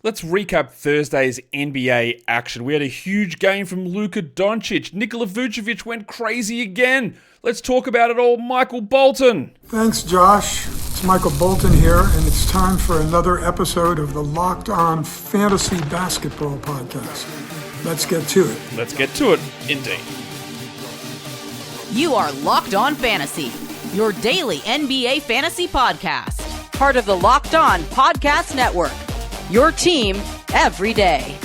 Let's recap Thursday's NBA action. We had a huge game from Luka Dončić. Nikola Vucevic went crazy again. Let's talk about it all. Michael Bolton. Thanks, Josh. It's Michael Bolton here, and it's time for another episode of the Locked On Fantasy Basketball Podcast. Let's get to it. Let's get to it, indeed. You are Locked On Fantasy, your daily NBA fantasy podcast. Part of the Locked On Podcast Network. Your team every day.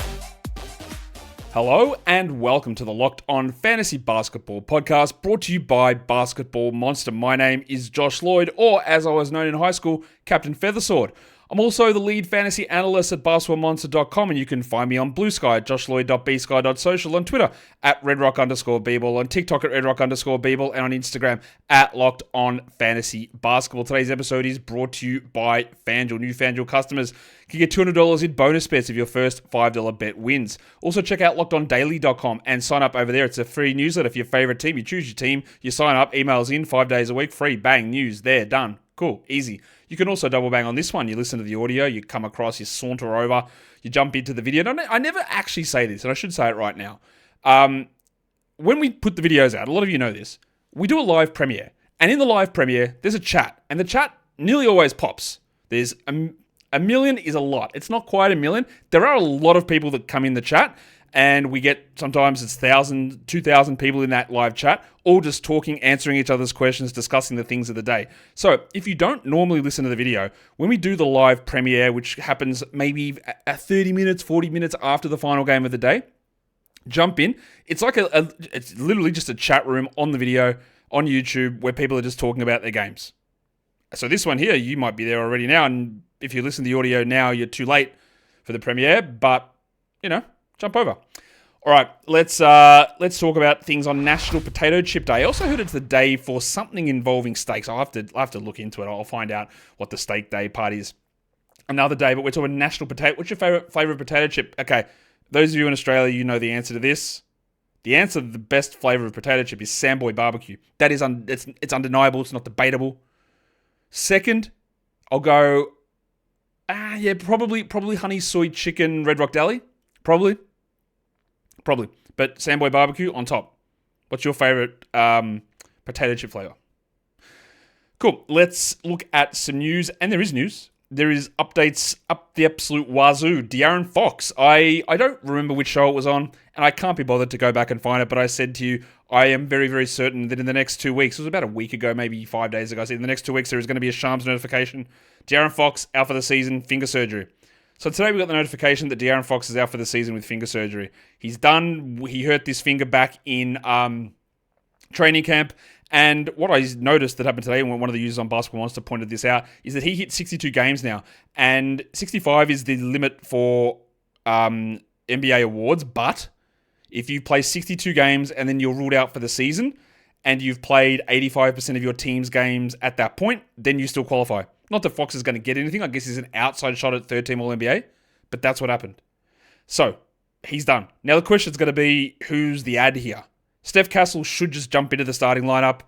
Hello and welcome to the Locked On Fantasy Basketball Podcast, brought to you by Basketball Monster. My name is Josh Lloyd, or as I was known in high school, Captain Feathersword. I'm also the lead fantasy analyst at basketballmonster.com, and you can find me on Blue Sky at joshloyd.bsky.social, on Twitter at redrock_bball, on TikTok at redrock_bball, and on Instagram at LockedOnFantasyBasketball. Today's episode is brought to you by FanDuel. New FanDuel customers can get $200 in bonus bets if your first $5 bet wins. Also check out LockedOnDaily.com and sign up over there. It's a free newsletter for your favorite team. You choose your team, you sign up, emails in 5 days a week, free, bang, news, there, done. Cool, easy. You can also double bang on this one. You listen to the audio, you come across, you saunter over, you jump into the video. I never actually say this, and I should say it right now. When we put the videos out, a lot of you know this, we do a live premiere. And in the live premiere, there's a chat. And the chat nearly always pops. There's a million is a lot. It's not quite a million. There are a lot of people that come in the chat. And we get, sometimes it's 1,000, 2,000 people in that live chat, all just talking, answering each other's questions, discussing the things of the day. So if you don't normally listen to the video, when we do the live premiere, which happens maybe 30 minutes, 40 minutes after the final game of the day, jump in. It's like it's literally just a chat room on the video on YouTube where people are just talking about their games. So this one here, you might be there already now. And if you listen to the audio now, you're too late for the premiere, but jump over. All right, let's talk about things on National Potato Chip Day. I also heard it's the day for something involving steaks. I'll have to look into it. I'll find out what the steak day party is another day. But we're talking National Potato. What's your favorite flavor of potato chip? Okay, those of you in Australia, you know the answer to this. The answer to the best flavor of potato chip is Samboy barbecue. That is it's undeniable. It's not debatable. Second, I'll go. Probably honey soy chicken Red Rock Deli. Probably. But Samboy barbecue on top. What's your favorite potato chip flavor? Cool. Let's look at some news. And there is news. There is updates up the absolute wazoo. De'Aaron Fox. I don't remember which show it was on, and I can't be bothered to go back and find it, but I said to you, I am very, very certain that in the next 2 weeks, it was about a week ago, maybe 5 days ago, I said in the next 2 weeks there is going to be a Shams notification. De'Aaron Fox out for the season, finger surgery. So today we got the notification that De'Aaron Fox is out for the season with finger surgery. He's done. He hurt this finger back in training camp. And what I noticed that happened today, and one of the users on Basketball Monster pointed this out, is that he hit 62 games now. And 65 is the limit for NBA awards. But if you play 62 games and then you're ruled out for the season, and you've played 85% of your team's games at that point, then you still qualify. Not that Fox is going to get anything. I guess he's an outside shot at third-team All-NBA. But that's what happened. So, he's done. Now the question's going to be, who's the ad here? Steph Castle should just jump into the starting lineup.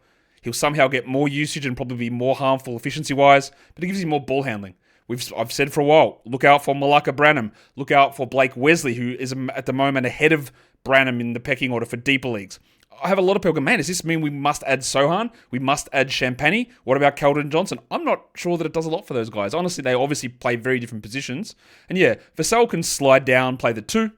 He'll somehow get more usage and probably be more harmful efficiency-wise. But it gives him more ball handling. I've said for a while, look out for Malaka Branham. Look out for Blake Wesley, who is at the moment ahead of Branham in the pecking order for deeper leagues. I have a lot of people go, man, does this mean we must add Sohan? We must add Champagnie? What about Keldon Johnson? I'm not sure that it does a lot for those guys. Honestly, they obviously play very different positions. And yeah, Vassell can slide down, play the 2.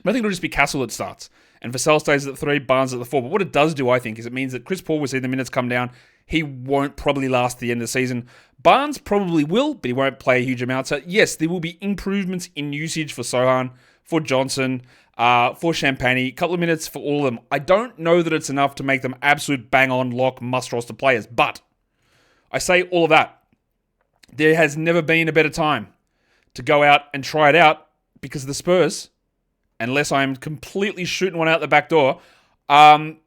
But I think it'll just be Castle that starts. And Vassell stays at the 3, Barnes at the 4. But what it does do, I think, is it means that Chris Paul will see the minutes come down. He won't probably last the end of the season. Barnes probably will, but he won't play a huge amount. So yes, there will be improvements in usage for Sohan, for Johnson, for Champagnie, a couple of minutes for all of them. I don't know that it's enough to make them absolute bang-on lock must-roster players, but I say all of that. There has never been a better time to go out and try it out because the Spurs, unless I'm completely shooting one out the back door, they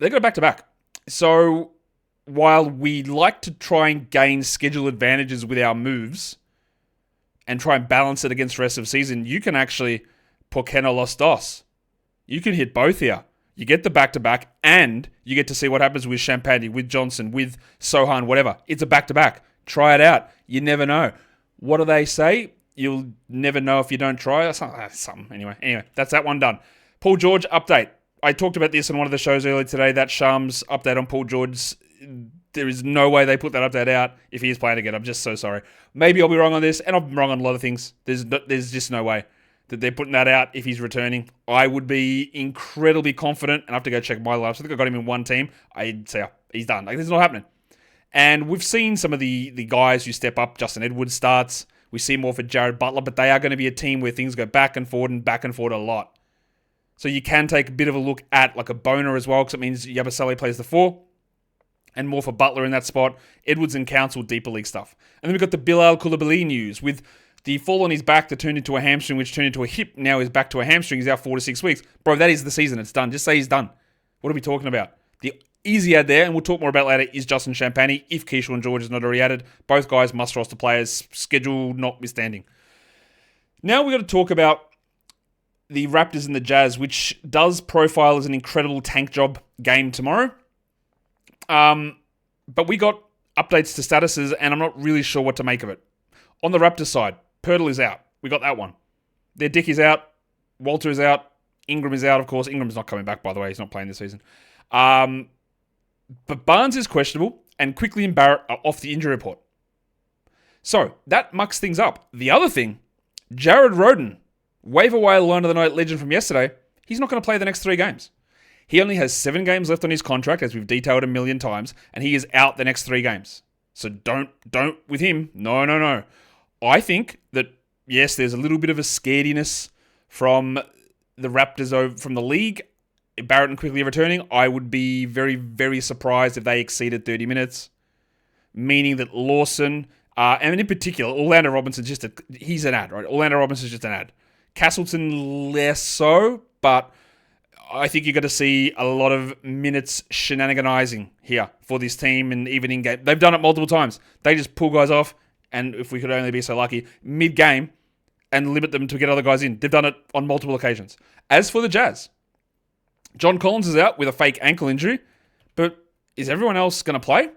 got a back-to-back. So while we like to try and gain schedule advantages with our moves and try and balance it against the rest of the season, you can actually por qué no los dos? You can hit both here. You get the back-to-back, and you get to see what happens with Champagnie, with Johnson, with Sohan, whatever. It's a back-to-back. Try it out. You never know. What do they say? you'll never know if you don't try. Something. Anyway, that's that one done. Paul George update. I talked about this on one of the shows earlier today, that Shams update on Paul George. There is no way they put that update out if he is playing again. I'm just so sorry. Maybe I'll be wrong on this, and I'm wrong on a lot of things. There's just no way that they're putting that out if he's returning. I would be incredibly confident, and I have to go check my lives. I think I got him in one team. I'd say he's done. This is not happening. And we've seen some of the guys who step up. Justin Edwards starts. We see more for Jared Butler, but they are going to be a team where things go back and forward a lot. So you can take a bit of a look at like a Boner as well, because it means Yabusele plays the 4. And more for Butler in that spot. Edwards and Council, deeper league stuff. And then we've got the Bilal Coulibaly news with the fall on his back that turned into a hamstring, which turned into a hip. Now he's back to a hamstring. He's out 4 to 6 weeks. Bro, that is the season. It's done. Just say he's done. What are we talking about? The easy ad there, and we'll talk more about later, is Justin Champagnie, if Keishel and George is not already added. Both guys must roster players, schedule notwithstanding. Now we've got to talk about the Raptors and the Jazz, which does profile as an incredible tank job game tomorrow. But we got updates to statuses, and I'm not really sure what to make of it. On the Raptors side, Pirtle is out. We got that one. Their Dick is out. Walter is out. Ingram is out, of course. Ingram's not coming back, by the way. He's not playing this season. But Barnes is questionable, and Quickly and Barrett are off the injury report. So, that mucks things up. The other thing, Jared Rhoden, waiver wire line of the night legend from yesterday, he's not going to play the next 3 games. He only has 7 games left on his contract, as we've detailed a million times, and he is out the next 3 games. So don't with him. No. I think that, yes, there's a little bit of a scarediness from the Raptors from the league. Barrett and Quickly returning, I would be very, very surprised if they exceeded 30 minutes. Meaning that Lawson, and in particular, Orlando Robinson's he's an ad, right? Orlando Robinson's just an ad. Castleton less so, but I think you're going to see a lot of minutes shenaniganizing here for this team, and even in game. They've done it multiple times. They just pull guys off, and if we could only be so lucky, mid-game, and limit them to get other guys in. They've done it on multiple occasions. As for the Jazz, John Collins is out with a fake ankle injury, but is everyone else going to play?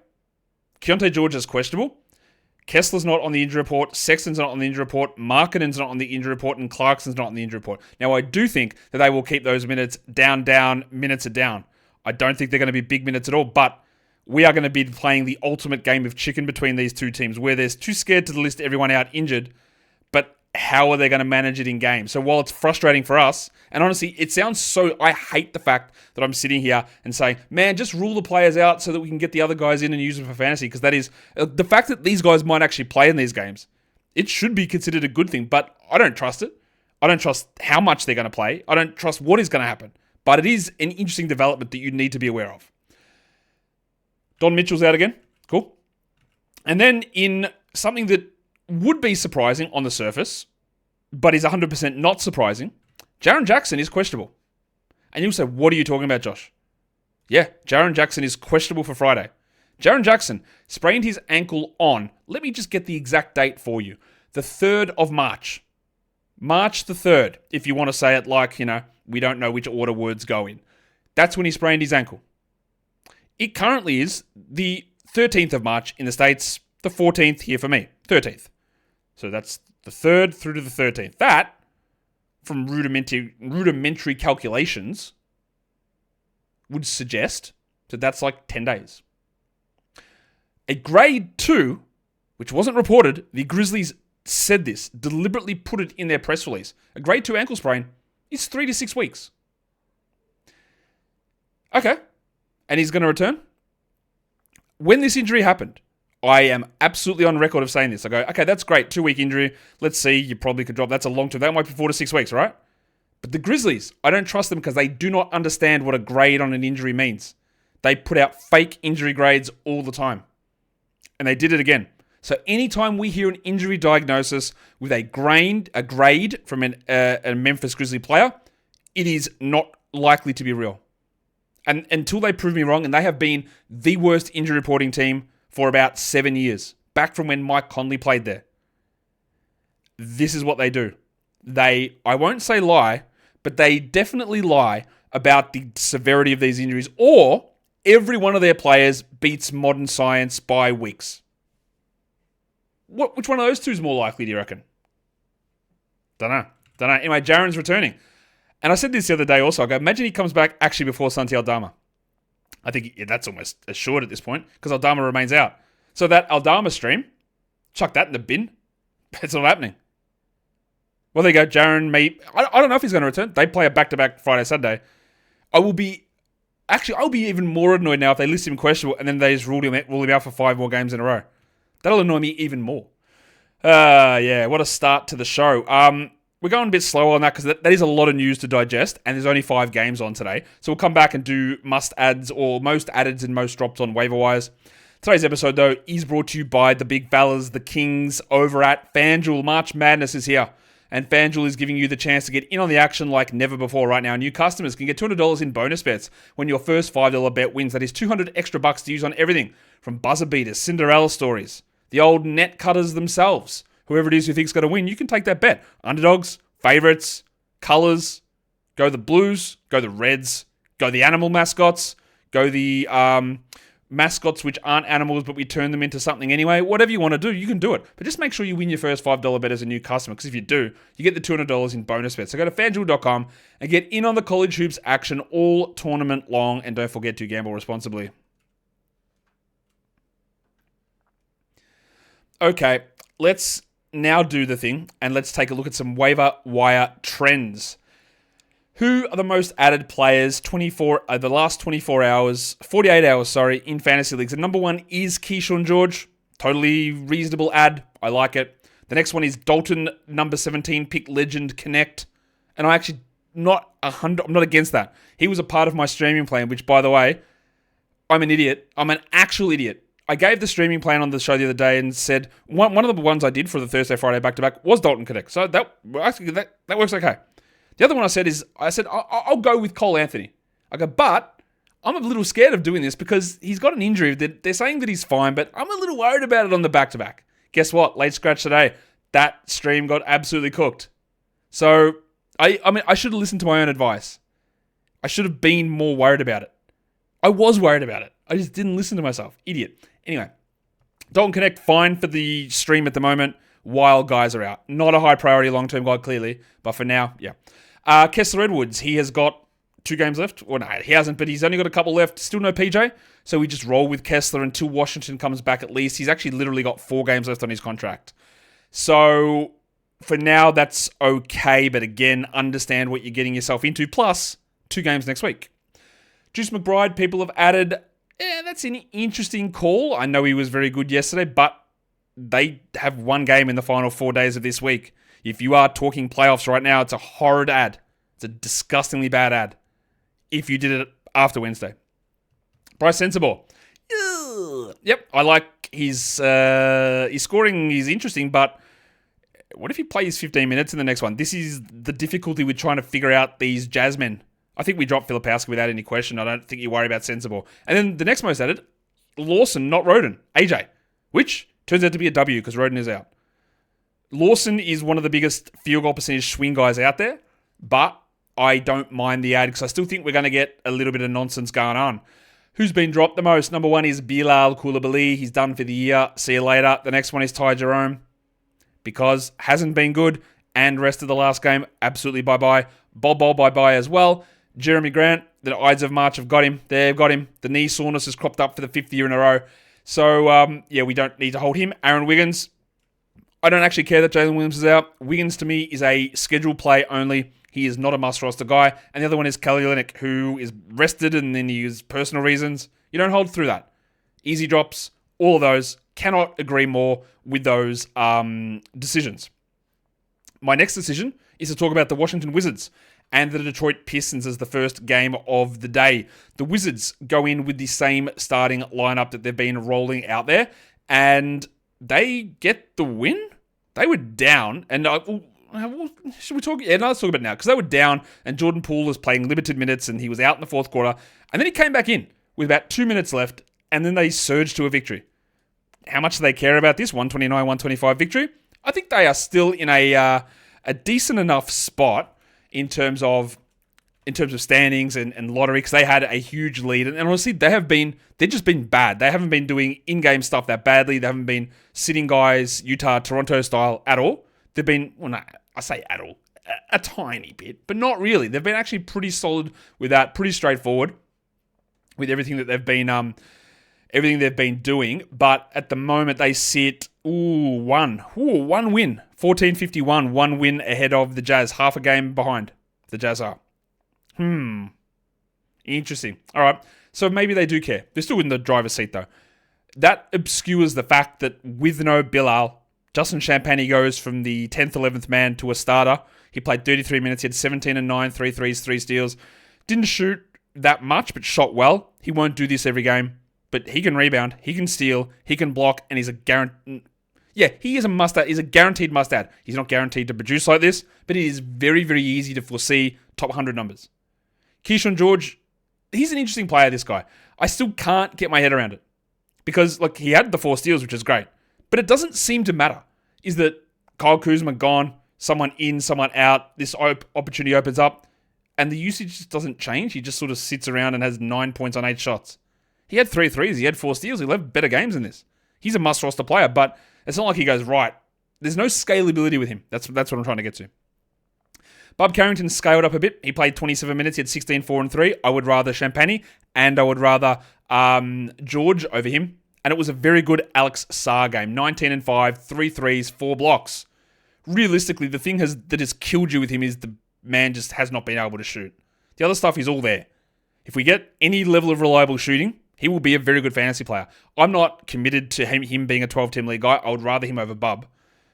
Keontae George is questionable. Kessler's not on the injury report. Sexton's not on the injury report. Markkanen's not on the injury report. And Clarkson's not on the injury report. Now, I do think that they will keep those minutes down. Minutes are down. I don't think they're going to be big minutes at all, but we are going to be playing the ultimate game of chicken between these two teams, where they're too scared to list everyone out injured, but how are they going to manage it in game? So while it's frustrating for us, and honestly, it sounds so, I hate the fact that I'm sitting here and saying, man, just rule the players out so that we can get the other guys in and use them for fantasy, because that is, the fact that these guys might actually play in these games, it should be considered a good thing, but I don't trust it. I don't trust how much they're going to play. I don't trust what is going to happen, but it is an interesting development that you need to be aware of. Don Mitchell's out again. Cool. And then in something that would be surprising on the surface, but is 100% not surprising, Jaren Jackson is questionable. And you'll say, what are you talking about, Josh? Yeah, Jaren Jackson is questionable for Friday. Jaren Jackson sprained his ankle on, let me just get the exact date for you, the 3rd of March. March the 3rd, if you want to say it like, we don't know which order words go in. That's when he sprained his ankle. It currently is the 13th of March in the States, the 14th here for me, 13th. So that's the 3rd through to the 13th. That, from rudimentary calculations, would suggest that that's like 10 days. A grade 2, which wasn't reported, the Grizzlies said this, deliberately put it in their press release. A grade 2 ankle sprain is 3 to 6 weeks. Okay. And he's going to return? When this injury happened, I am absolutely on record of saying this. I go, okay, that's great. 2-week injury. Let's see. You probably could drop. That's a long term. That might be 4 to 6 weeks, right? But the Grizzlies, I don't trust them because they do not understand what a grade on an injury means. They put out fake injury grades all the time. And they did it again. So anytime we hear an injury diagnosis with a grade from a Memphis Grizzly player, it is not likely to be real. And until they prove me wrong, and they have been the worst injury reporting team for about 7 years, back from when Mike Conley played there. This is what they do. I won't say lie, but they definitely lie about the severity of these injuries, or every one of their players beats modern science by weeks. Which one of those two is more likely, do you reckon? Don't know. Anyway, Jaren's returning. And I said this the other day also. I go, imagine he comes back actually before Santi Aldama. I think that's almost assured at this point because Aldama remains out. So that Aldama stream, chuck that in the bin. It's not happening. Well, there you go. Jaren may... I don't know if he's going to return. They play a back-to-back Friday, Saturday. I'll be even more annoyed now if they list him questionable and then they just rule him out for 5 more games in a row. That'll annoy me even more. Yeah, what a start to the show. We're going a bit slower on that because that is a lot of news to digest, and there's only 5 games on today. So we'll come back and do must-adds or most addeds and most drops on waiver wires. Today's episode, though, is brought to you by the big fellas, the Kings, over at FanDuel. March Madness is here, and FanDuel is giving you the chance to get in on the action like never before right now. New customers can get $200 in bonus bets when your first $5 bet wins. That is $200 extra bucks to use on everything from buzzer beaters, Cinderella stories, the old net cutters themselves. Whoever it is who thinks going to win, you can take that bet. Underdogs, favorites, colors, go the blues, go the reds, go the animal mascots, go the mascots which aren't animals but we turn them into something anyway. Whatever you want to do, you can do it. But just make sure you win your first $5 bet as a new customer, because if you do, you get the $200 in bonus bets. So go to FanDuel.com and get in on the college hoops action all tournament long, and don't forget to gamble responsibly. Okay, let's now do the thing, and let's take a look at some waiver wire trends. Who are the most added players the last 48 hours, in fantasy leagues? The number 1 is Keyshawn George. Totally reasonable ad. I like it. The next one is Dalton, number 17, pick legend connect. And I'm not against that. He was a part of my streaming plan, which, by the way, I'm an idiot. I'm an actual idiot. I gave the streaming plan on the show the other day and said one of the ones I did for the Thursday, Friday back-to-back was Dalton Connect. So that works okay. The other one I said I'll go with Cole Anthony. I go, but I'm a little scared of doing this because he's got an injury. They're saying that he's fine, but I'm a little worried about it on the back-to-back. Guess what? Late scratch today. That stream got absolutely cooked. So, I should have listened to my own advice. I should have been more worried about it. I was worried about it. I just didn't listen to myself. Idiot. Anyway, Dalton Connect, fine for the stream at the moment while guys are out. Not a high priority long-term guy, clearly, but for now, yeah. Kessler Edwards, he has got 2 games left. Well, no, he hasn't, but he's only got a couple left. Still no PJ, so we just roll with Kessler until Washington comes back at least. He's actually literally got 4 games left on his contract. So, for now, that's okay, but again, understand what you're getting yourself into, plus 2 games next week. Juice McBride, people have added... Yeah, that's an interesting call. I know he was very good yesterday, but they have 1 game in the final 4 days of this week. If you are talking playoffs right now, it's a horrid ad. It's a disgustingly bad ad. If you did it after Wednesday. Bryce Sensabaugh. Yep, I like his scoring is interesting, but what if he plays 15 minutes in the next one? This is the difficulty with trying to figure out these Jazzmen. I think we dropped Filipowski without any question. I don't think you worry about Sensabaugh. And then the next most added, Lawson, not Roden. AJ, which turns out to be a W because Roden is out. Lawson is one of the biggest field goal percentage swing guys out there, but I don't mind the ad because I still think we're going to get a little bit of nonsense going on. Who's been dropped the most? Number 1 is Bilal Koulibaly. He's done for the year. See you later. The next one is Ty Jerome because hasn't been good, and rest of the last game, absolutely bye-bye. Bol bye-bye as well. Jeremy Grant, the Ides of March have got him. They've got him. The knee soreness has cropped up for the 5th year in a row. So, we don't need to hold him. Aaron Wiggins, I don't actually care that Jalen Williams is out. Wiggins, to me, is a scheduled play only. He is not a must-roster guy. And the other one is Kelly Olynyk, who is rested and then he has personal reasons. You don't hold through that. Easy drops, all of those. Cannot agree more with those decisions. My next decision is to talk about the Washington Wizards and the Detroit Pistons as the first game of the day. The Wizards go in with the same starting lineup that they've been rolling out there, and they get the win. They were down, and should we talk? Yeah, no, let's talk about it now, because they were down, and Jordan Poole was playing limited minutes, and he was out in the 4th quarter, and then he came back in with about 2 minutes left, and then they surged to a victory. How much do they care about this 129-125 victory? I think they are still in a decent enough spot in terms of standings and lottery, because they had a huge lead. And honestly, they've just been bad. They haven't been doing in-game stuff that badly. They haven't been sitting guys, Utah, Toronto style at all. they've been, well, no, I say at all, a tiny bit, but not really. They've been actually pretty solid with that, pretty straightforward with everything that they've been doing. But at the moment, they sit one win, 14-51, one win ahead of the Jazz, half a game behind the Jazz are. Interesting. All right, so maybe they do care. They're still in the driver's seat though. That obscures the fact that with no Bilal, Justin Champagnie goes from the 10th, 11th man to a starter. He played 33 minutes. He had 17 and 9, 3 threes, 3 steals. Didn't shoot that much, but shot well. He won't do this every game, but he can rebound, he can steal, he can block, and he's a guaranteed. Yeah, he is a must-add. He's a guaranteed must-add. He's not guaranteed to produce like this, but it is very, very easy to foresee top 100 numbers. Keyshawn George, he's an interesting player, this guy. I still can't get my head around it. Because, look, he had the 4 steals, which is great. But it doesn't seem to matter. Is that Kyle Kuzma gone, someone in, someone out, this opportunity opens up, and the usage just doesn't change. He just sort of sits around and has 9 points on 8 shots. He had 3 threes, he had 4 steals, he'll have better games than this. He's a must-roster player, but it's not like he goes, right, there's no scalability with him. That's what I'm trying to get to. Bob Carrington scaled up a bit. He played 27 minutes. He had 16, 4, and 3. I would rather Champagnie, and I would rather George over him. And it was a very good Alex Sarr game. 19 and 5, 3 threes, 4 blocks. Realistically, the thing that has killed you with him is the man just has not been able to shoot. The other stuff is all there. If we get any level of reliable shooting, he will be a very good fantasy player. I'm not committed to him being a 12-team league guy. I would rather him over Bub.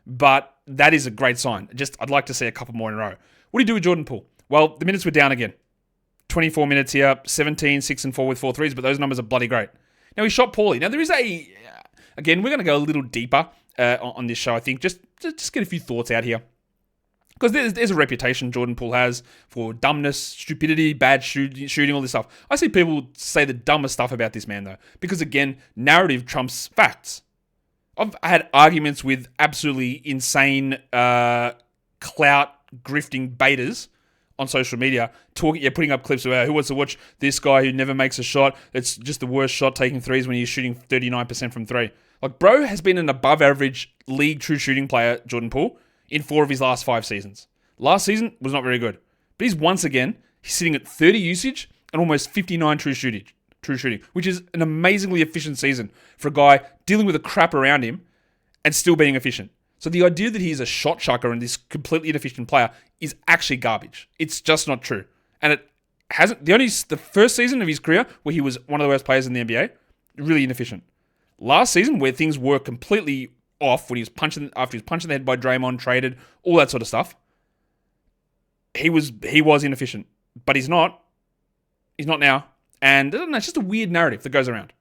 But that is a great sign. I'd like to see a couple more in a row. What do you do with Jordan Poole? Well, the minutes were down again. 24 minutes here, 17, 6 and 4 with 4 threes, but those numbers are bloody great. Now, he shot poorly. Now, there is again, we're going to go a little deeper on this show, I think. Just get a few thoughts out here. Because there's a reputation Jordan Poole has for dumbness, stupidity, bad shooting, all this stuff. I see people say the dumbest stuff about this man, though. Because, again, narrative trumps facts. I've had arguments with absolutely insane clout grifting betas on social media, putting up clips of who wants to watch this guy who never makes a shot. It's just the worst shot taking threes when he's shooting 39% from 3. Like, bro has been an above average league true shooting player, Jordan Poole, in 4 of his last 5 seasons. Last season was not very good. But he's sitting at 30 usage and almost 59 true shooting, which is an amazingly efficient season for a guy dealing with the crap around him and still being efficient. So the idea that he's a shot chucker and this completely inefficient player is actually garbage. It's just not true. And it hasn't, the first season of his career where he was one of the worst players in the NBA, really inefficient. Last season where things were completely off, when after he was punched in the head by Draymond, traded, all that sort of stuff, he was inefficient. But he's not. He's not now. And I don't know, it's just a weird narrative that goes around.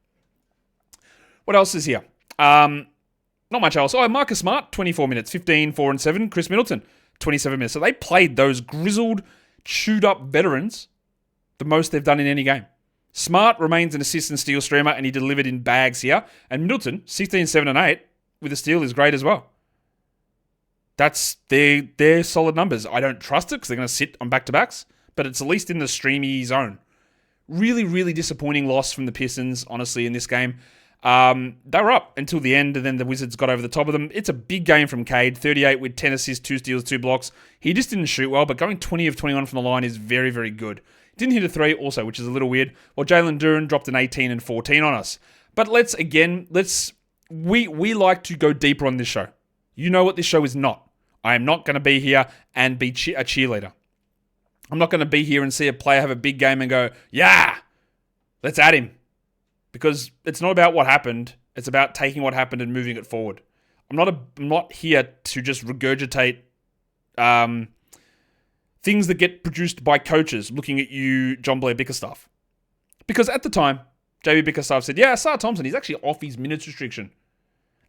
What else is here? Not much else. Marcus Smart, 24 minutes, 15, 4, and 7. Chris Middleton, 27 minutes. So they played those grizzled, chewed-up veterans the most they've done in any game. Smart remains an assist and steal streamer, and he delivered in bags here. And Middleton, 16, 7, and 8, with a steal is great as well. That's their solid numbers. I don't trust it because they're going to sit on back-to-backs, but it's at least in the streamy zone. Really, really disappointing loss from the Pistons, honestly, in this game. They were up until the end, and then the Wizards got over the top of them. It's a big game from Cade, 38 with 10 assists, 2 steals, 2 blocks. He just didn't shoot well, but going 20 of 21 from the line is very, very good. Didn't hit a 3 also, which is a little weird, while Jalen Duren dropped an 18 and 14 on us. But we like to go deeper on this show. You know what this show is not. I am not going to be here and be a cheerleader. I'm not going to be here and see a player have a big game and go, yeah, let's add him. Because it's not about what happened. It's about taking what happened and moving it forward. I'm not here to just regurgitate things that get produced by coaches looking at you, John Blair Bickerstaff. Because at the time, JB Bickerstaff said, yeah, Sarr Thompson, he's actually off his minutes restriction.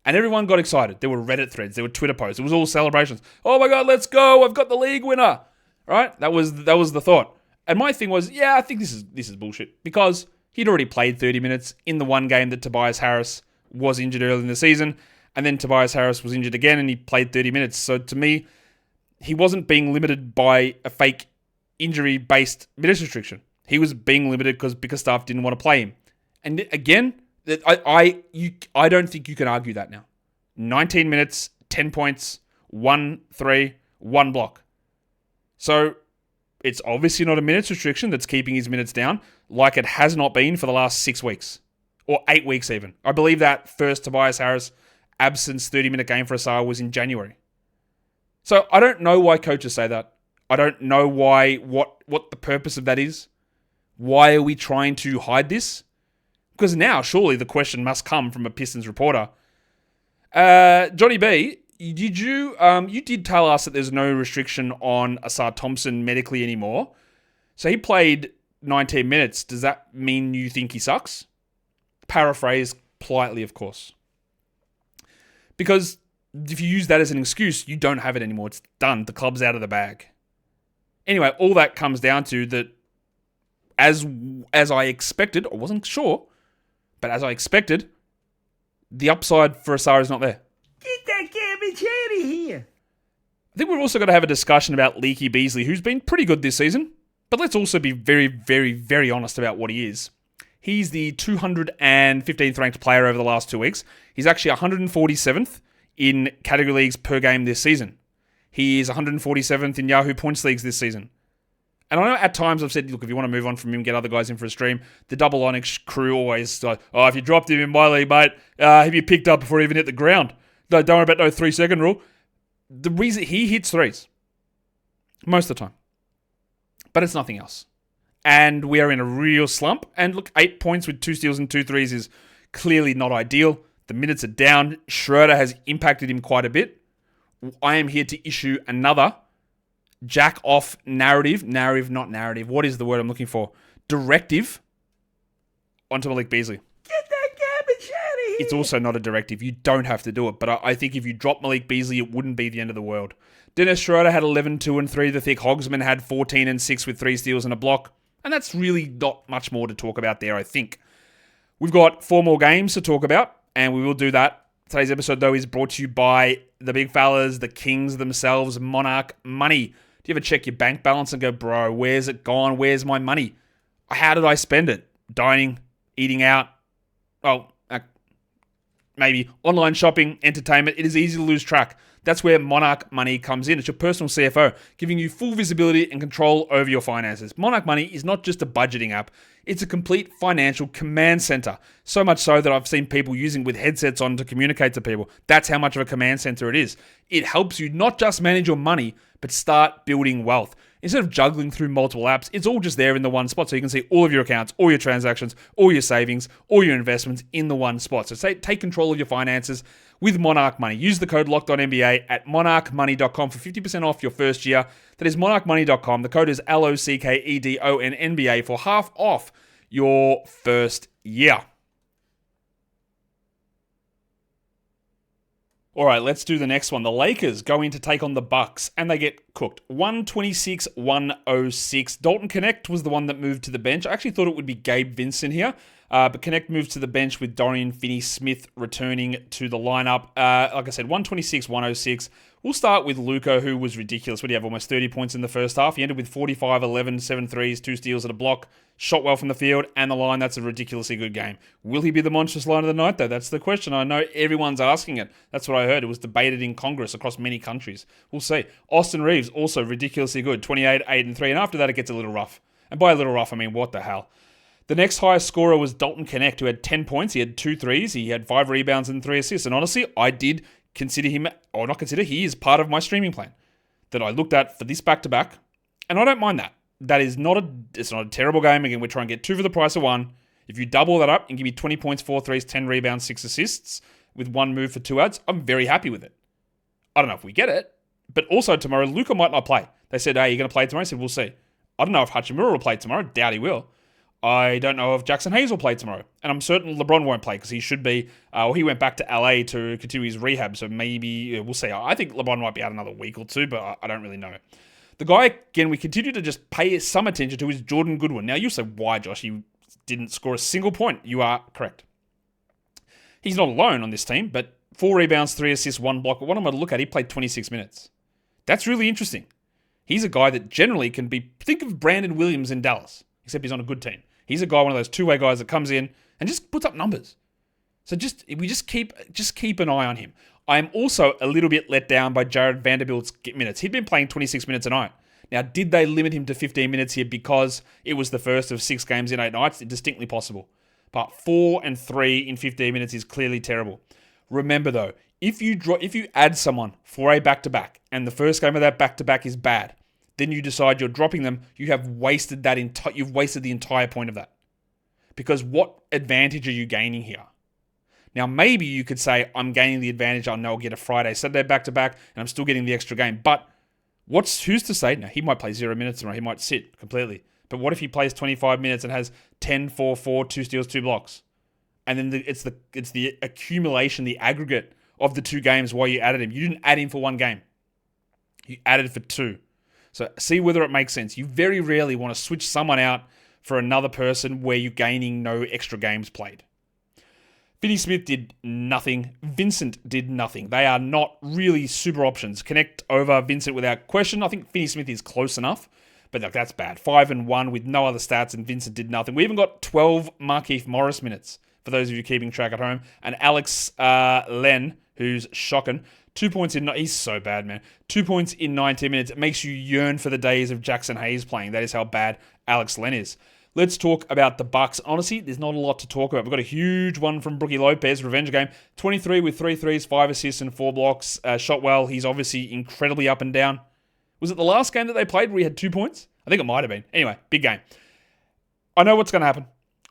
And everyone got excited. There were Reddit threads. There were Twitter posts. It was all celebrations. Oh my God, let's go. I've got the league winner. Right? That was the thought. And my thing was, yeah, I think this is bullshit. Because he'd already played 30 minutes in the one game that Tobias Harris was injured early in the season. And then Tobias Harris was injured again and he played 30 minutes. So to me, he wasn't being limited by a fake injury-based minutes restriction. He was being limited because Bickerstaff didn't want to play him. And again, I don't think you can argue that now. 19 minutes, 10 points, 1 3, 1 block. So it's obviously not a minutes restriction that's keeping his minutes down, like it has not been for the last 6 weeks. Or 8 weeks even. I believe that first Tobias Harris absence 30-minute game for Ausar was in January. So I don't know why coaches say that. I don't know what the purpose of that is. Why are we trying to hide this? Because now, surely the question must come from a Pistons reporter. Johnny B, you did tell us that there's no restriction on Ausar Thompson medically anymore. So he played 19 minutes. Does that mean you think he sucks? Paraphrase politely, of course. Because if you use that as an excuse, you don't have it anymore. It's done. The club's out of the bag. Anyway, all that comes down to that as I expected, I wasn't sure, but as I expected, the upside for Ausar is not there. Get that garbage out of here. I think we've also got to have a discussion about Leaky Beasley, who's been pretty good this season, but let's also be very, very, very honest about what he is. He's the 215th ranked player over the last 2 weeks. He's actually 147th in category leagues per game this season. He is 147th in Yahoo points leagues this season. And I know at times I've said, look, if you want to move on from him, get other guys in for a stream. The Double Onyx crew always like, if you dropped him in my league, mate, have you picked up before he even hit the ground? No, don't worry about no 3-second rule. The reason he hits threes most of the time, but it's nothing else. And we are in a real slump. And look, 8 points with 2 steals and 2 threes is clearly not ideal. The minutes are down. Schroeder has impacted him quite a bit. I am here to issue another jack-off narrative. Not narrative. What is the word I'm looking for? Directive onto Malik Beasley. Get that garbage out of here. It's also not a directive. You don't have to do it. But I think if you drop Malik Beasley, it wouldn't be the end of the world. Dennis Schroeder had 11, 2, and 3. The Thick Hogsman had 14 and 6 with 3 steals and a block. And that's really not much more to talk about there, I think. We've got 4 more games to talk about, and we will do that. Today's episode, though, is brought to you by the big fellas, the kings themselves, Monarch Money. Do you ever check your bank balance and go, bro, where's it gone? Where's my money? How did I spend it? Dining, eating out, maybe online shopping, entertainment. It is easy to lose track. That's where Monarch Money comes in. It's your personal CFO, giving you full visibility and control over your finances. Monarch Money is not just a budgeting app. It's a complete financial command center. So much so that I've seen people using with headsets on to communicate to people. That's how much of a command center it is. It helps you not just manage your money, but start building wealth. Instead of juggling through multiple apps, it's all just there in the one spot. So you can see all of your accounts, all your transactions, all your savings, all your investments in the one spot. So take control of your finances with Monarch Money. Use the code LOCKEDONNBA at monarchmoney.com for 50% off your first year. That is monarchmoney.com. The code is LOCKEDONNBA for half off your first year. All right, let's do the next one. The Lakers go in to take on the Bucks, and they get cooked. 126-106. Dalton Connect was the one that moved to the bench. I actually thought it would be Gabe Vincent here, but Connect moves to the bench with Dorian Finney-Smith returning to the lineup. Like I said, 126-106. We'll start with Luka, who was ridiculous. What do you have? Almost 30 points in the first half. He ended with 45, 11, 7 threes, 2 steals and a block. Shot well from the field and the line. That's a ridiculously good game. Will he be the monstrous line of the night, though? That's the question. I know everyone's asking it. That's what I heard. It was debated in Congress across many countries. We'll see. Austin Reeves, also ridiculously good. 28, 8, and 3. And after that, it gets a little rough. And by a little rough, I mean, what the hell? The next highest scorer was Dalton Connect, who had 10 points. He had 2 threes. He had 5 rebounds and 3 assists. And honestly, I did consider him, or not consider, he is part of my streaming plan that I looked at for this back-to-back, and I don't mind that. It's not a terrible game. Again, we're trying to get 2 for the price of 1. If you double that up and give me 20 points, 4 threes, 10 rebounds, 6 assists with 1 move for 2 ads, I'm very happy with it. I don't know if we get it, but also tomorrow, Luka might not play. They said, hey, you're going to play tomorrow? I said, we'll see. I don't know if Hachimura will play tomorrow. Doubt he will. I don't know if Jackson Hayes will play tomorrow. And I'm certain LeBron won't play because he should be, he went back to LA to continue his rehab. So maybe, we'll see. I think LeBron might be out another week or 2, but I don't really know. The guy, again, we continue to just pay some attention to is Jordan Goodwin. Now, you say, why, Josh? He didn't score a single point. You are correct. He's not alone on this team, but 4 rebounds, 3 assists, 1 block. But what I'm going to look at, he played 26 minutes. That's really interesting. He's a guy that generally can be, think of Brandon Williams in Dallas, except he's on a good team. He's a guy, one of those two-way guys that comes in and just puts up numbers. So we just keep an eye on him. I am also a little bit let down by Jared Vanderbilt's minutes. He'd been playing 26 minutes a night. Now, did they limit him to 15 minutes here because it was the first of 6 games in 8 nights? It's distinctly possible. But 4 and 3 in 15 minutes is clearly terrible. Remember, though, if you add someone for a back-to-back and the first game of that back-to-back is bad, then you decide you're dropping them, you have wasted you've wasted the entire point of that. Because what advantage are you gaining here? Now, maybe you could say, I'm gaining the advantage. I know I'll get a Friday, Saturday back-to-back, and I'm still getting the extra game. But who's to say? Now, he might play 0 minutes, or he might sit completely. But what if he plays 25 minutes and has 10, 4, 4, 2 steals, 2 blocks? And then it's the accumulation, the aggregate of the 2 games while you added him. You didn't add him for 1 game. You added for 2. So see whether it makes sense. You very rarely want to switch someone out for another person where you're gaining no extra games played. Finney Smith did nothing. Vincent did nothing. They are not really super options. Connect over Vincent without question. I think Finney Smith is close enough, but look, that's bad. 5 and 1 with no other stats, and Vincent did nothing. We even got 12 Markieff Morris minutes, for those of you keeping track at home. And Alex Len, who's shocking, 2 points in... He's so bad, man. 2 points in 19 minutes. It makes you yearn for the days of Jackson Hayes playing. That is how bad Alex Len is. Let's talk about the Bucks. Honestly, there's not a lot to talk about. We've got a huge one from Brookie Lopez, revenge game. 23 with 3 threes, 5 assists, and 4 blocks. Shot well. He's obviously incredibly up and down. Was it the last game that they played where he had 2 points? I think it might have been. Anyway, big game. I know what's going to happen.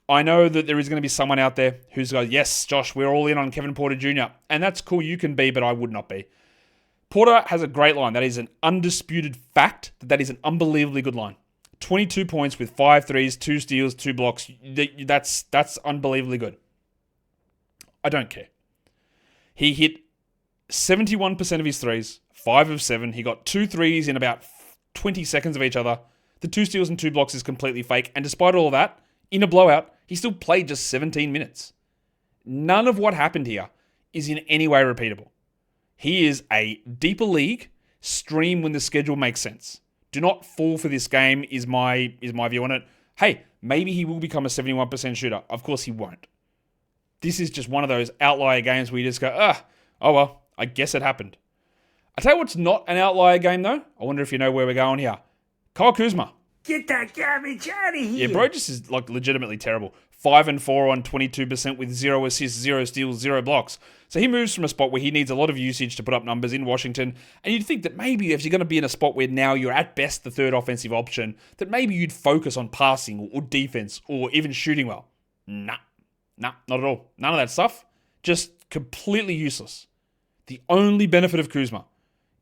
I know that there is going to be someone out there who's going, yes, Josh, we're all in on Kevin Porter Jr. And that's cool. You can be, but I would not be. Porter has a great line. That is an undisputed fact. That is an unbelievably good line. 22 points with 5 threes, 2 steals, 2 blocks. That's unbelievably good. I don't care. He hit 71% of his threes, 5 of 7. He got 2 threes in about 20 seconds of each other. The 2 steals and 2 blocks is completely fake. And despite all of that, in a blowout, he still played just 17 minutes. None of what happened here is in any way repeatable. He is a deeper league. Stream when the schedule makes sense. Do not fall for this game is my view on it. Hey, maybe he will become a 71% shooter. Of course he won't. This is just one of those outlier games where you just go, oh well, I guess it happened. I tell you what's not an outlier game though. I wonder if you know where we're going here. Kyle Kuzma. Get that garbage out of here. Yeah, bro, just is like legitimately terrible. 5 and 4 on 22% with 0 assists, 0 steals, 0 blocks. So he moves from a spot where he needs a lot of usage to put up numbers in Washington. And you'd think that maybe if you're going to be in a spot where now you're at best the third offensive option, that maybe you'd focus on passing or defense or even shooting well. Nah, not at all. None of that stuff. Just completely useless. The only benefit of Kuzma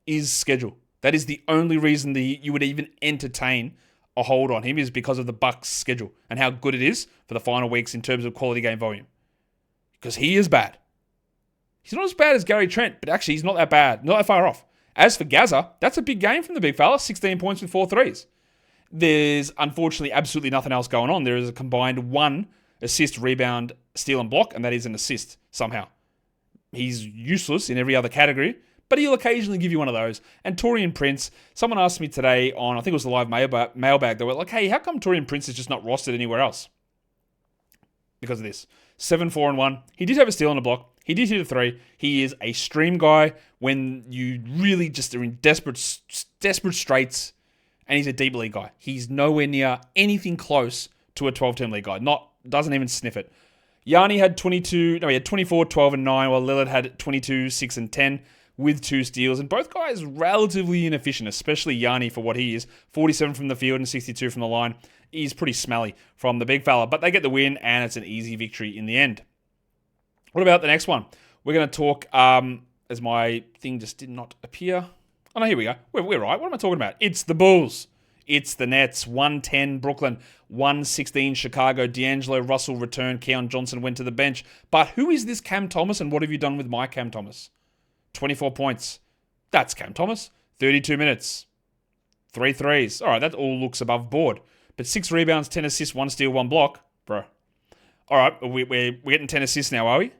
is schedule. That is the only reason you would even entertain a hold on him is because of the Bucks' schedule and how good it is for the final weeks in terms of quality game volume. Because he is bad. He's not as bad as Gary Trent, but actually he's not that bad, not that far off. As for Gaza, that's a big game from the big fella, 16 points with 4 threes. There's unfortunately absolutely nothing else going on. There is a combined 1 assist, rebound, steal, and block, and that is an assist somehow. He's useless in every other category, but he'll occasionally give you one of those. And Taurean Prince, someone asked me today on, I think it was the live mailbag, they were like, hey, how come Taurean Prince is just not rostered anywhere else? Because of this. 7, 4, and 1. He did have a steal and a block. He did hit a 3. He is a stream guy when you really just are in desperate straits, and he's a deep league guy. He's nowhere near anything close to a 12-team league guy. Doesn't even sniff it. Yanni had he had 24, 12, and 9, while Lillard had 22, 6, and 10. With 2 steals, and both guys relatively inefficient, especially Yanni for what he is. 47 from the field and 62 from the line. He's pretty smelly from the big fella, but they get the win, and it's an easy victory in the end. What about the next one? We're going to talk, as my thing just did not appear. Oh, no, here we go. We're right. What am I talking about? It's the Bulls. It's the Nets. 110 Brooklyn. 116 Chicago. D'Angelo Russell returned. Keon Johnson went to the bench. But who is this Cam Thomas, and what have you done with my Cam Thomas? 24 points. That's Cam Thomas. 32 minutes. 3 threes. All right, that all looks above board. But 6 rebounds, 10 assists, 1 steal, 1 block. Bro. All right, we're getting 10 assists now, are we?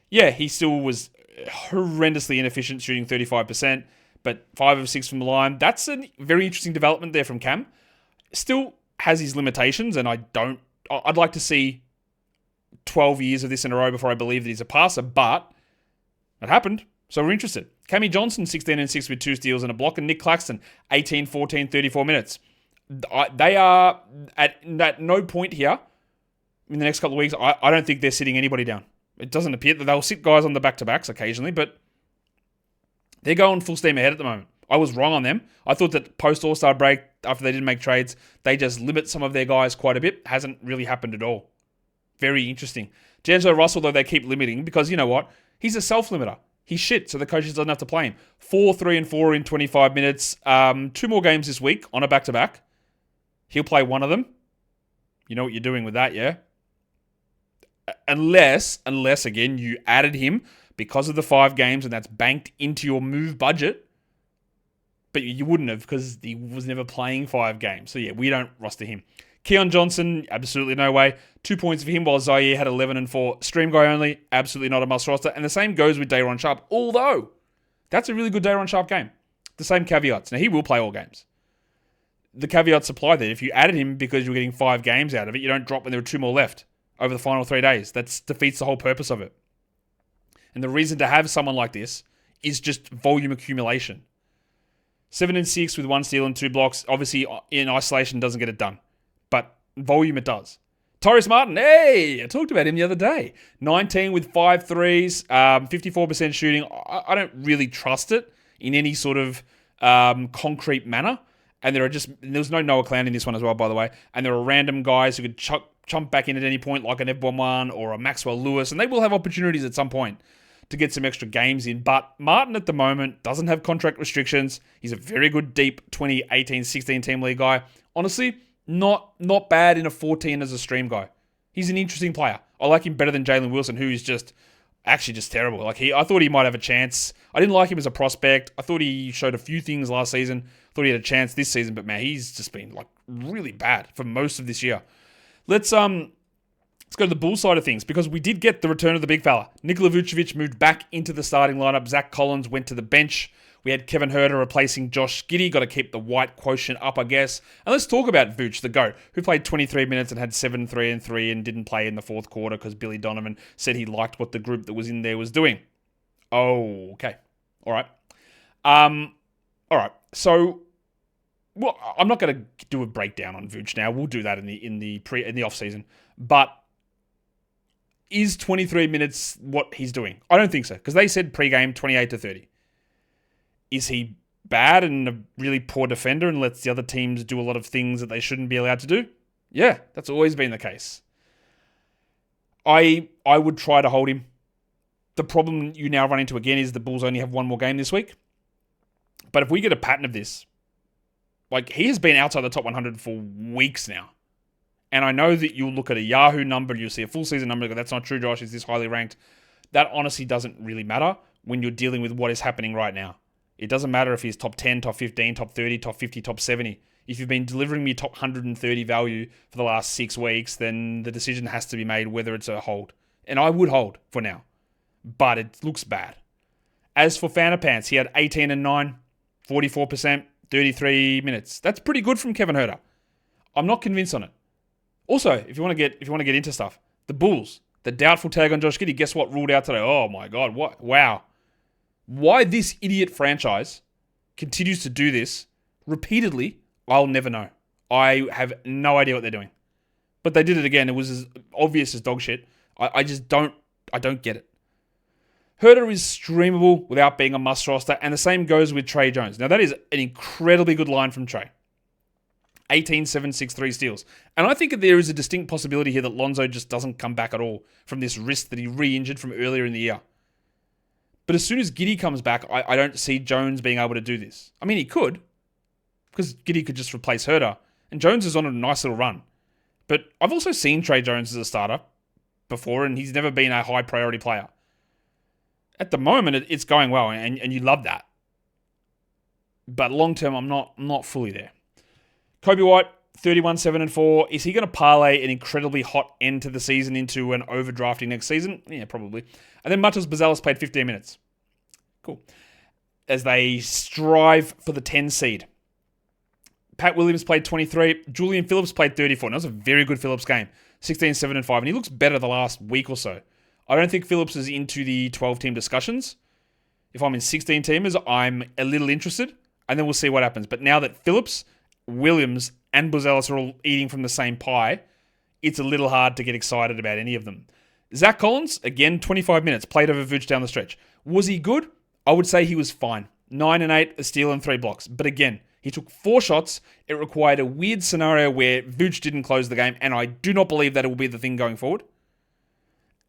Yeah, he still was horrendously inefficient, shooting 35%, but 5 of 6 from the line. That's a very interesting development there from Cam. Still has his limitations, and I'd like to see 12 years of this in a row before I believe that he's a passer, but it happened. So we're interested. Cammy Johnson, 16 and 6 with 2 steals and a block, and Nick Claxton, 18, 14, 34 minutes. They are at no point here in the next couple of weeks. I don't think they're sitting anybody down. It doesn't appear that they'll sit guys on the back-to-backs occasionally, but they're going full steam ahead at the moment. I was wrong on them. I thought that post-All-Star break, after they didn't make trades, they just limit some of their guys quite a bit. Hasn't really happened at all. Very interesting. D'Angelo Russell, though, they keep limiting because, you know what? He's a self-limiter. He's shit, so the coaches doesn't have to play him. 4, 3, and 4 in 25 minutes. 2 more games this week on a back-to-back. He'll play one of them. You know what you're doing with that, yeah? Unless, again, you added him because of the 5 games and that's banked into your move budget. But you wouldn't have because he was never playing 5 games. So, yeah, we don't roster him. Keon Johnson, absolutely no way. 2 points for him while Zaire had 11 and 4. Stream guy only, absolutely not a must roster. And the same goes with Day'Ron Sharpe, although that's a really good Day'Ron Sharpe game. The same caveats. Now, he will play all games. The caveats apply there. If you added him because you're getting 5 games out of it, you don't drop when there are 2 more left over the final 3 days. That defeats the whole purpose of it. And the reason to have someone like this is just volume accumulation. 7 and 6 with 1 steal and 2 blocks. Obviously, in isolation, doesn't get it done. But volume, it does. Tyrese Martin, hey, I talked about him the other day. 19 with 5 threes, 54% shooting. I don't really trust it in any sort of concrete manner. And there's no Noah Clown in this one as well, by the way. And there are random guys who could chump back in at any point, like an Ebouan or a Maxwell Lewis. And they will have opportunities at some point to get some extra games in. But Martin at the moment doesn't have contract restrictions. He's a very good deep 2018-16 team league guy. Honestly, not bad in a 14 as a stream guy. He's an interesting player. I like him better than Jalen Wilson, who is just terrible. I thought he might have a chance. I didn't like him as a prospect. I thought he showed a few things last season. Thought he had a chance this season, but man, he's just been really bad for most of this year. Let's go to the Bulls side of things because we did get the return of the big fella. Nikola Vucevic moved back into the starting lineup. Zach Collins went to the bench. We had Kevin Huerter replacing Josh Giddey. Got to keep the white quotient up, I guess. And let's talk about Vooch, the GOAT, who played 23 minutes and had 7, 3, and 3 and didn't play in the fourth quarter because Billy Donovan said he liked what the group that was in there was doing. Oh, okay. All right. So, well, I'm not going to do a breakdown on Vooch now. We'll do that in the off season. But is 23 minutes what he's doing? I don't think so because they said pregame 28 to 30. Is he bad and a really poor defender and lets the other teams do a lot of things that they shouldn't be allowed to do? Yeah, that's always been the case. I would try to hold him. The problem you now run into again is the Bulls only have 1 more game this week. But if we get a pattern of this, he has been outside the top 100 for weeks now. And I know that you'll look at a Yahoo number, you'll see a full season number, go, that's not true, Josh, is this highly ranked? That honestly doesn't really matter when you're dealing with what is happening right now. It doesn't matter if he's top 10, top 15, top 30, top 50, top 70. If you've been delivering me top 130 value for the last 6 weeks, then the decision has to be made whether it's a hold. And I would hold for now. But it looks bad. As for Fanapants, he had 18 and 9, 44%, 33 minutes. That's pretty good from Kevin Huerter. I'm not convinced on it. Also, if you want to get into stuff, the Bulls, the doubtful tag on Josh Giddey, guess what ruled out today? Oh my God, what? Wow. Why this idiot franchise continues to do this repeatedly, I'll never know. I have no idea what they're doing. But they did it again. It was as obvious as dog shit. I just don't get it. Huerter is streamable without being a must roster, and the same goes with Trey Jones. Now, that is an incredibly good line from Trey. 18, 7, 6, 3 steals. And I think that there is a distinct possibility here that Lonzo just doesn't come back at all from this wrist that he re-injured from earlier in the year. But as soon as Giddey comes back, I don't see Jones being able to do this. I mean, he could, because Giddey could just replace Huerter, and Jones is on a nice little run. But I've also seen Trey Jones as a starter before, and he's never been a high priority player. At the moment, it's going well, and you love that. But long term, I'm not fully there. Kobe White, 31, 7, and 4. Is he going to parlay an incredibly hot end to the season into an overdrafting next season? Yeah, probably. And then Matas Bazelis played 15 minutes. Cool. As they strive for the 10 seed. Pat Williams played 23. Julian Phillips played 34. And that was a very good Phillips game. 16, 7, and 5. And he looks better the last week or so. I don't think Phillips is into the 12-team discussions. If I'm in 16 teamers, I'm a little interested, and then we'll see what happens. But now that Phillips, Williams, and Buzelis are all eating from the same pie, it's a little hard to get excited about any of them. Zach Collins, again, 25 minutes, played over Vooch down the stretch. Was he good? I would say he was fine. 9 and 8, a steal and 3 blocks. But again, he took 4 shots. It required a weird scenario where Vooch didn't close the game, and I do not believe that it will be the thing going forward.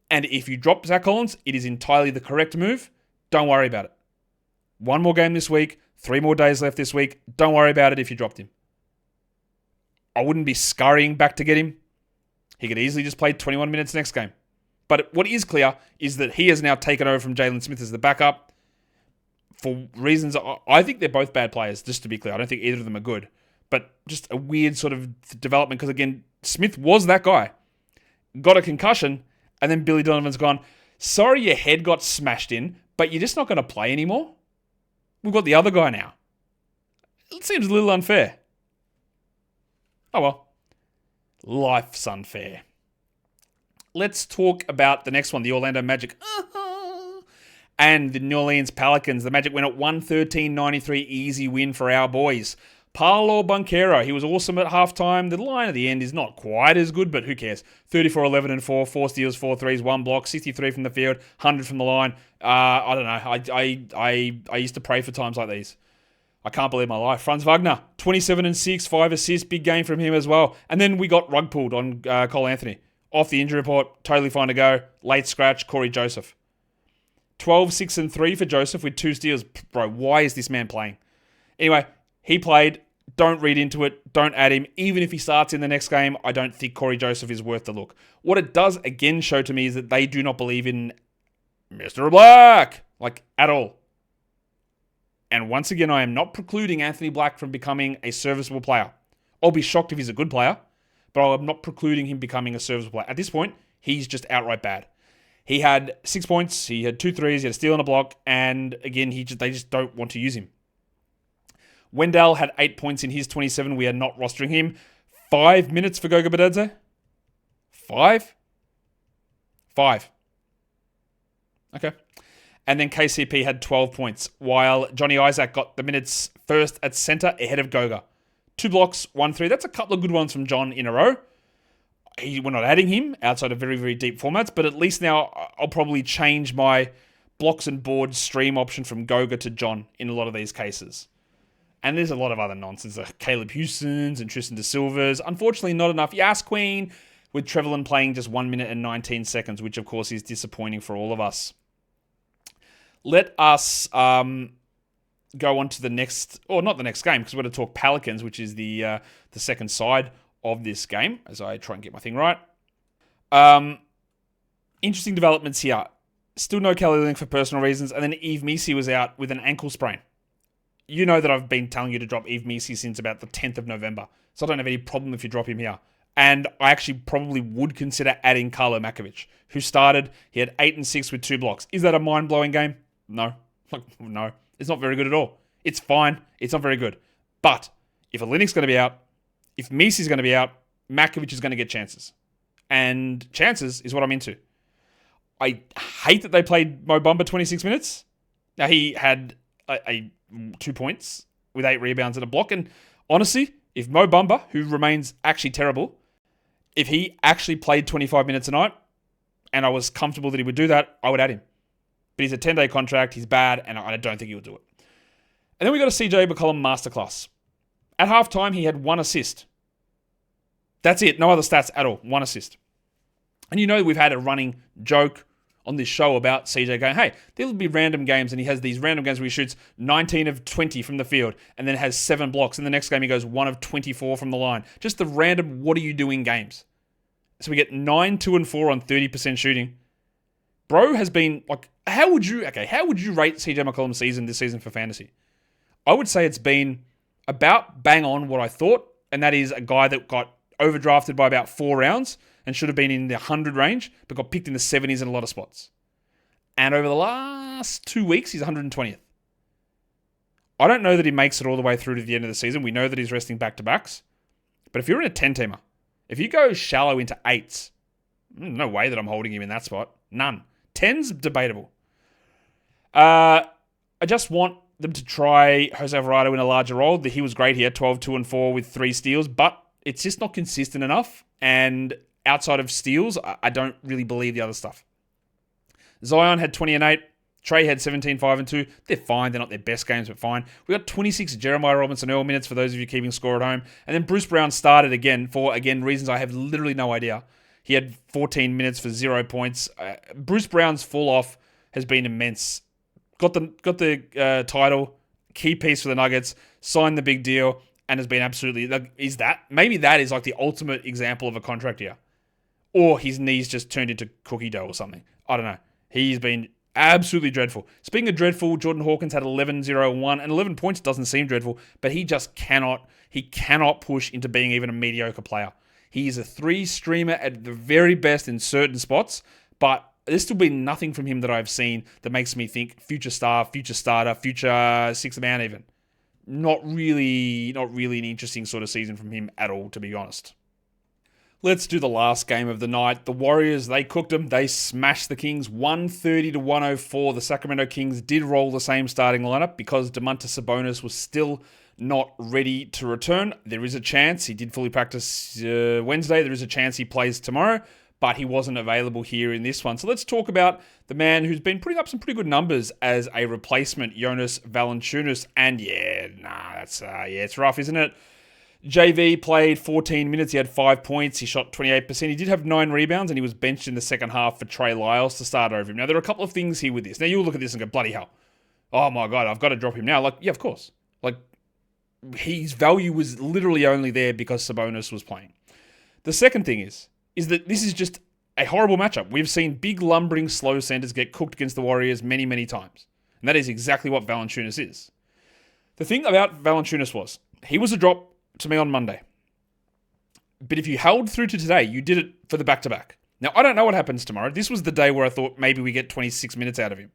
And if you drop Zach Collins, it is entirely the correct move. Don't worry about it. 1 more game this week, 3 more days left this week. Don't worry about it if you dropped him. I wouldn't be scurrying back to get him. He could easily just play 21 minutes next game. But what is clear is that he has now taken over from Jalen Smith as the backup. For reasons, I think they're both bad players, just to be clear. I don't think either of them are good. But just a weird sort of development, because again, Smith was that guy. Got a concussion, and then Billy Donovan's gone, sorry your head got smashed in, but you're just not going to play anymore? We've got the other guy now. It seems a little unfair. Oh well. Life's unfair. Let's talk about the next one, the Orlando Magic. And the New Orleans Pelicans. The Magic went at 113-93, easy win for our boys. Paolo Banchero, he was awesome at halftime. The line at the end is not quite as good, but who cares? 34, 11, and 4, 4 steals, 4 threes, 1 block, 63 from the field, 100 from the line. I don't know. I used to pray for times like these. I can't believe my life. Franz Wagner, 27 and 6, 5 assists, big game from him as well. And then we got rug pulled on Cole Anthony. Off the injury report, totally fine to go. Late scratch, Corey Joseph. 12, 6, and 3 for Joseph with 2 steals. Bro, why is this man playing? Anyway, he played. Don't read into it. Don't add him. Even if he starts in the next game, I don't think Corey Joseph is worth the look. What it does again show to me is that they do not believe in Mr. Black, like at all. And once again, I am not precluding Anthony Black from becoming a serviceable player. I'll be shocked if he's a good player, but I'm not precluding him becoming a serviceable player. At this point, he's just outright bad. He had 6 points, he had 2 threes, he had a steal and a block, and again, they just don't want to use him. Wendell had 8 points in his 27. We are not rostering him. 5 minutes for Goga Bitadze? 5? 5. Okay. And then KCP had 12 points, while Johnny Isaac got the minutes first at center ahead of Goga. 2 blocks, 1 3. That's a couple of good ones from John in a row. We're not adding him outside of very, very deep formats, but at least now I'll probably change my blocks and boards stream option from Goga to John in a lot of these cases. And there's a lot of other nonsense, like Caleb Houston's and Tristan De Silva's. Unfortunately, not enough Yas Queen, with Trevelyan playing just 1 minute and 19 seconds, which of course is disappointing for all of us. Let us go on to the next, or not the next game, because we're going to talk Pelicans, which is the second side of this game, as I try and get my thing right. Interesting developments here. Still no Kelly Olynyk for personal reasons, and then Yves Missi was out with an ankle sprain. You know that I've been telling you to drop Yves Missi since about the 10th of November, so I don't have any problem if you drop him here. And I actually probably would consider adding Karlo Makovic, who started, he had 8 and 6 with 2 blocks. Is that a mind-blowing game? No. No. It's not very good at all. It's fine. It's not very good. But if Olynyk's going to be out, if Missi's going to be out, Makovic is going to get chances. And chances is what I'm into. I hate that they played Mo Bamba 26 minutes. Now, he had 2 points with 8 rebounds and a block. And honestly, if Mo Bamba, who remains actually terrible, if he actually played 25 minutes a night and I was comfortable that he would do that, I would add him. But he's a 10-day contract, he's bad, and I don't think he will do it. And then we got a CJ McCollum masterclass. At halftime, he had 1 assist. That's it. No other stats at all. 1 assist. And you know we've had a running joke on this show about CJ going, hey, there'll be random games, and he has these random games where he shoots 19 of 20 from the field and then has 7 blocks. And the next game he goes 1 of 24 from the line. Just the random what are you doing games. So we get 9, 2, and 4 on 30% shooting. Bro has been like, how would you rate CJ McCollum's season this season for fantasy? I would say it's been about bang on what I thought, and that is a guy that got overdrafted by about 4 rounds and should have been in the 100 range, but got picked in the 70s in a lot of spots. And over the last 2 weeks, he's 120th. I don't know that he makes it all the way through to the end of the season. We know that he's resting back-to-backs. But if you're in a 10-teamer, if you go shallow into 8s, no way that I'm holding him in that spot. None. 10's debatable. I just want them to try Jose Alvarado in a larger role. He was great here, 12, 2, and 4 with 3 steals, but it's just not consistent enough. And outside of steals, I don't really believe the other stuff. Zion had 20 and 8. Trey had 17, 5, and 2. They're fine. They're not their best games, but fine. We got 26 Jeremiah Robinson-Earl minutes for those of you keeping score at home. And then Bruce Brown started again for, reasons I have literally no idea. He had 14 minutes for 0 points. Bruce Brown's fall off has been immense. Got the title, key piece for the Nuggets, signed the big deal, and has been absolutely... Maybe that is like the ultimate example of a contract year. Or his knees just turned into cookie dough or something. I don't know. He's been absolutely dreadful. Speaking of dreadful, Jordan Hawkins had 11, 0, 1, and 11 points doesn't seem dreadful, but he just cannot push into being even a mediocre player. He is a 3-streamer at the very best in certain spots, but there's still been nothing from him that I've seen that makes me think future star, future starter, future sixth man even. Not really an interesting sort of season from him at all, to be honest. Let's do the last game of the night. The Warriors, they cooked them. They smashed the Kings 130-104. The Sacramento Kings did roll the same starting lineup because Domantas Sabonis was still not ready to return. There is a chance. He did fully practice Wednesday. There is a chance he plays tomorrow, but he wasn't available here in this one. So let's talk about the man who's been putting up some pretty good numbers as a replacement, Jonas Valanciunas. And it's rough, isn't it? JV played 14 minutes. He had 5 points. He shot 28%. He did have 9 rebounds, and he was benched in the second half for Trey Lyles to start over him. Now, there are a couple of things here with this. Now, you'll look at this and go, bloody hell. Oh, my God, I've got to drop him now. Like, yeah, of course. Like, his value was literally only there because Sabonis was playing. The second thing is that this is just a horrible matchup. We've seen big, lumbering, slow centers get cooked against the Warriors many, many times. And that is exactly what Valanciunas is. The thing about Valanciunas was, he was a drop to me on Monday. But if you held through to today, you did it for the back-to-back. Now, I don't know what happens tomorrow. This was the day where I thought maybe we get 26 minutes out of him.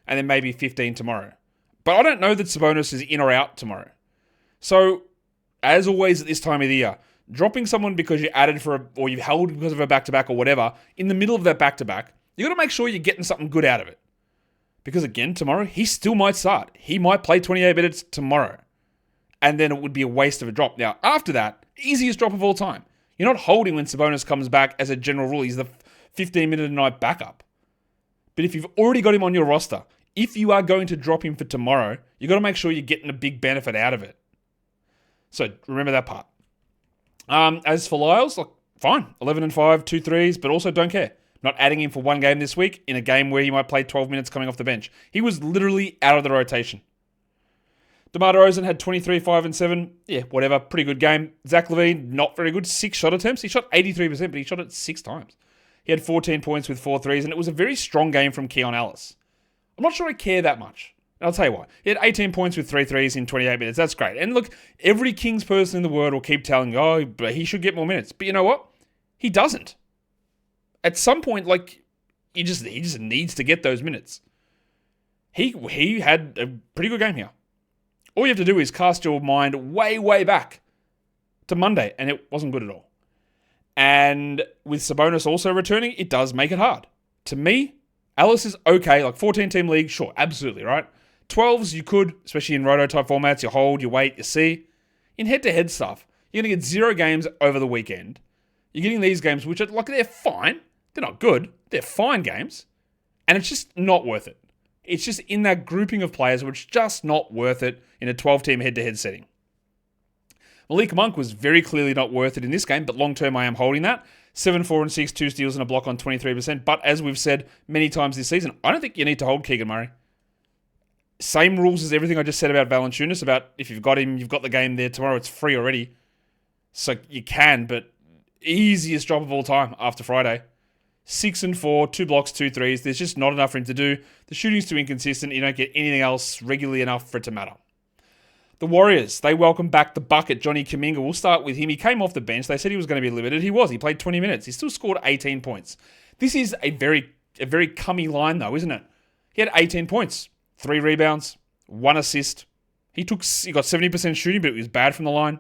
And then maybe 15 tomorrow. But I don't know that Sabonis is in or out tomorrow. So, as always at this time of the year, dropping someone because you added or you held because of a back-to-back or whatever, in the middle of that back-to-back, you got to make sure you're getting something good out of it. Because again, tomorrow, he still might start. He might play 28 minutes tomorrow. And then it would be a waste of a drop. Now, after that, easiest drop of all time. You're not holding when Sabonis comes back as a general rule. He's the 15-minute-a-night backup. But if you've already got him on your roster, if you are going to drop him for tomorrow, you've got to make sure you're getting a big benefit out of it. So, remember that part. As for Lyles, fine. 11 and 5, 2 threes, but also don't care. Not adding him for one game this week in a game where he might play 12 minutes coming off the bench. He was literally out of the rotation. DeMar DeRozan had 23, 5, and 7. Yeah, whatever. Pretty good game. Zach LaVine, not very good. 6 shot attempts. He shot 83%, but he shot it 6 times. He had 14 points with 4 threes, and it was a very strong game from Keon Ellis. I'm not sure I care that much. And I'll tell you why. He had 18 points with 3 threes in 28 minutes. That's great. And look, every Kings person in the world will keep telling you, oh, but he should get more minutes. But you know what? He doesn't. At some point, he just needs to get those minutes. He had a pretty good game here. All you have to do is cast your mind way, way back to Monday, and it wasn't good at all. And with Sabonis also returning, it does make it hard. To me, Ellis is okay. 14-team league, sure, absolutely, right? 12s, you could, especially in roto-type formats, you hold, you wait, you see. In head-to-head stuff, you're going to get 0 games over the weekend. You're getting these games, which are, they're fine. They're not good. They're fine games. And it's just not worth it. It's just in that grouping of players which is just not worth it in a 12-team head-to-head setting. Malik Monk was very clearly not worth it in this game, but long-term I am holding that. 7, 4, and 6, 2 steals and a block on 23%. But as we've said many times this season, I don't think you need to hold Keegan Murray. Same rules as everything I just said about Valanciunas, about if you've got him, you've got the game there tomorrow, it's free already. So you can, but easiest drop of all time after Friday. 6 and 4, 2 blocks, 2 threes. There's just not enough for him to do. The shooting's too inconsistent. You don't get anything else regularly enough for it to matter. The Warriors, they welcome back the bucket, Johnny Kuminga. We'll start with him. He came off the bench. They said he was going to be limited. He was. He played 20 minutes. He still scored 18 points. This is a very cummy line, though, isn't it? He had 18 points, 3 rebounds, 1 assist. He got 70% shooting, but it was bad from the line.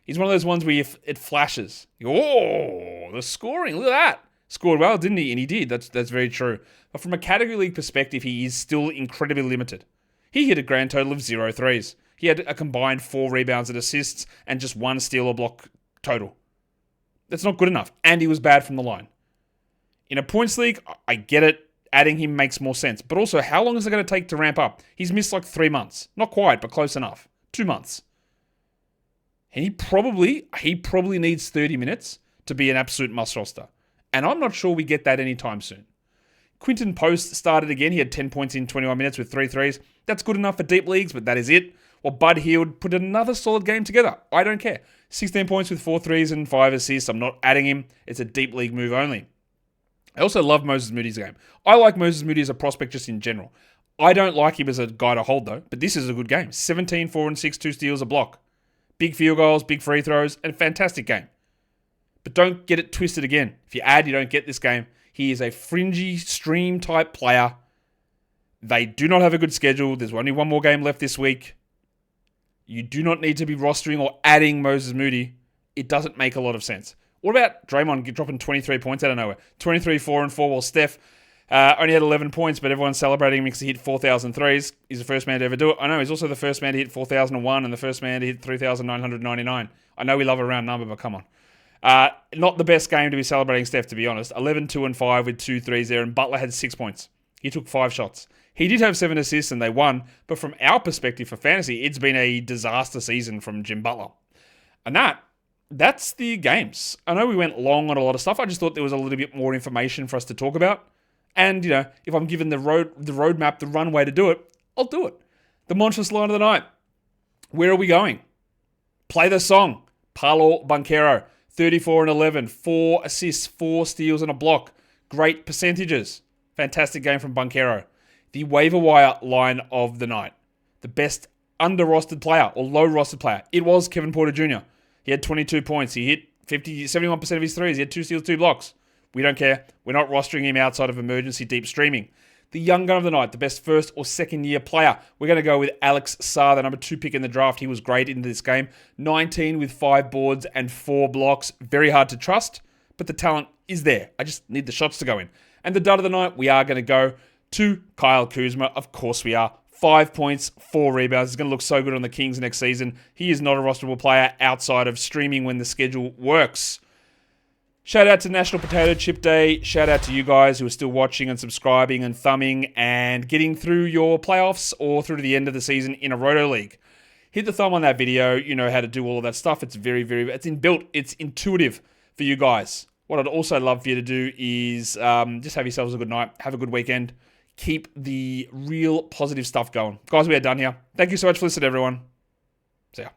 He's one of those ones where it flashes. You go, oh, the scoring, look at that. Scored well, didn't he? And he did. That's very true. But from a category league perspective, he is still incredibly limited. He hit a grand total of 0 threes. He had a combined 4 rebounds and assists and just 1 steal or block total. That's not good enough. And he was bad from the line. In a points league, I get it. Adding him makes more sense. But also, how long is it going to take to ramp up? He's missed like 3 months. Not quite, but close enough. 2 months. And he probably needs 30 minutes to be an absolute must roster. And I'm not sure we get that anytime soon. Quinton Post started again. He had 10 points in 21 minutes with 3 threes. That's good enough for deep leagues, but that is it. Well, Bud Hield put another solid game together. I don't care. 16 points with 4 threes and 5 assists. I'm not adding him. It's a deep league move only. I also love Moses Moody's game. I like Moses Moody as a prospect just in general. I don't like him as a guy to hold though, but this is a good game. 17, 4 and 6, 2 steals, a block. Big field goals, big free throws, and a fantastic game. But don't get it twisted again. If you add, you don't get this game. He is a fringy stream type player. They do not have a good schedule. There's only one more game left this week. You do not need to be rostering or adding Moses Moody. It doesn't make a lot of sense. What about Draymond dropping 23 points out of nowhere? 23, 4 and 4, while Steph only had 11 points, but everyone's celebrating him because he hit 4,000 threes. He's the first man to ever do it. I know, he's also the first man to hit 4,001 and the first man to hit 3,999. I know we love a round number, but come on. Not the best game to be celebrating Steph, to be honest. 11, 2 and 5 with 2 threes there, and Butler had 6 points. He took 5 shots. He did have 7 assists and they won, but from our perspective for fantasy, it's been a disaster season from Jim Butler. And that's the games. I know we went long on a lot of stuff. I just thought there was a little bit more information for us to talk about. And, you know, if I'm given the roadmap, the runway to do it, I'll do it. The monstrous line of the night. Where are we going? Play the song. Paolo Banchero, 34 and 11, 4 assists, 4 steals and a block. Great percentages. Fantastic game from Banchero. The waiver wire line of the night. The best under-rostered player or low-rostered player. It was Kevin Porter Jr. He had 22 points. He hit 71% of his threes. He had 2 steals, 2 blocks. We don't care. We're not rostering him outside of emergency deep streaming. The young gun of the night, the best first or second year player. We're going to go with Alex Sarr, the number 2 pick in the draft. He was great in this game. 19 with 5 boards and 4 blocks. Very hard to trust, but the talent is there. I just need the shots to go in. And the dud of the night, we are going to go to Kyle Kuzma. Of course we are. 5 points, 4 rebounds. He's going to look so good on the Kings next season. He is not a rosterable player outside of streaming when the schedule works. Shout out to National Potato Chip Day. Shout out to you guys who are still watching and subscribing and thumbing and getting through your playoffs or through to the end of the season in a Roto League. Hit the thumb on that video. You know how to do all of that stuff. It's it's inbuilt. It's intuitive for you guys. What I'd also love for you to do is just have yourselves a good night. Have a good weekend. Keep the real positive stuff going. Guys, we are done here. Thank you so much for listening, everyone. See ya.